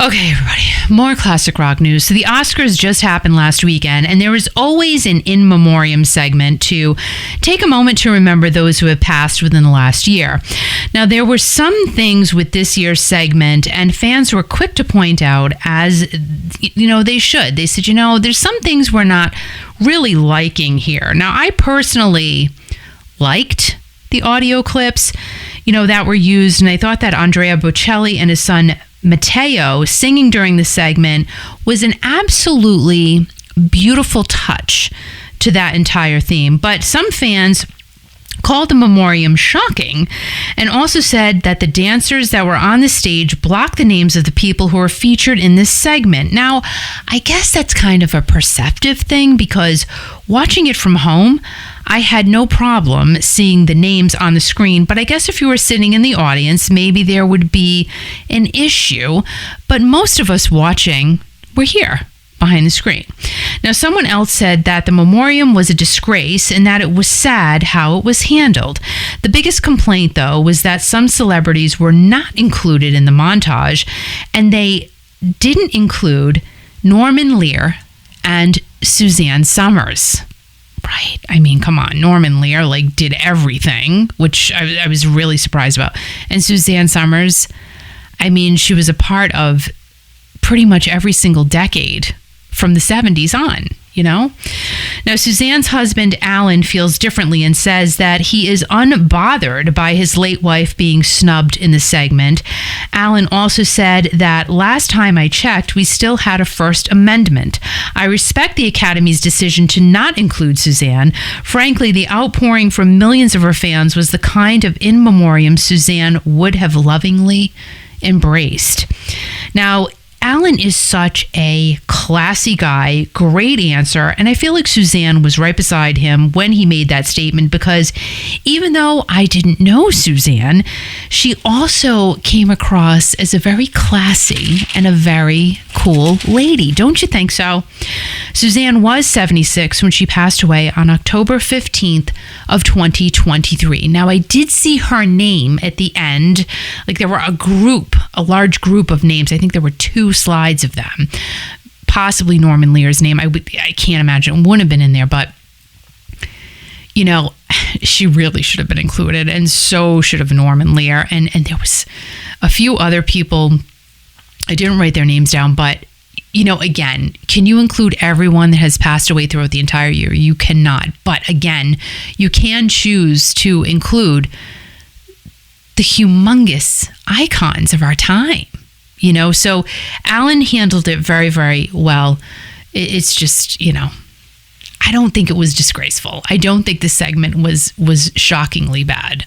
Okay, everybody, more classic rock news. So the Oscars just happened last weekend, and there is always an In Memoriam segment to take a moment to remember those who have passed within the last year. Now, there were some things with this year's segment, and fans were quick to point out, as, they should. They said, there's some things we're not really liking here. Now, I personally liked the audio clips, that were used, and I thought that Andrea Bocelli and his son Matteo singing during the segment was an absolutely beautiful touch to that entire theme. But some fans called the memoriam shocking and also said that the dancers that were on the stage blocked the names of the people who were featured in this segment. Now, I guess that's kind of a perceptive thing, because watching it from home, I had no problem seeing the names on the screen, but I guess if you were sitting in the audience, maybe there would be an issue. But most of us watching were here behind the screen. Now, someone else said that the memoriam was a disgrace and that it was sad how it was handled. The biggest complaint, though, was that some celebrities were not included in the montage, and they didn't include Norman Lear and Suzanne Summers. Right. I mean, come on. Norman Lear did everything, which I was really surprised about. And Suzanne Summers, I mean, she was a part of pretty much every single decade from the 70s on, Now, Suzanne's husband, Alan, feels differently and says that he is unbothered by his late wife being snubbed in the segment. Alan also said that last time I checked, we still had a First Amendment. I respect the Academy's decision to not include Suzanne. Frankly, the outpouring from millions of her fans was the kind of in memoriam Suzanne would have lovingly embraced. Now, Alan is such a classy guy, great answer, and I feel like Suzanne was right beside him when he made that statement, because even though I didn't know Suzanne, she also came across as a very classy and a very cool lady. Don't you think so? Suzanne was 76 when she passed away on October 15th of 2023. Now, I did see her name at the end. There were a large group of names. I think there were 2 slides of them. Possibly Norman Lear's name. I can't imagine. It wouldn't have been in there, but she really should have been included, and so should have Norman Lear. And there was a few other people. I didn't write their names down, but again, can you include everyone that has passed away throughout the entire year? You cannot. But again, you can choose to include the humongous icons of our time. So Alan handled it very, very well. It's just, I don't think it was disgraceful. I don't think the segment was shockingly bad.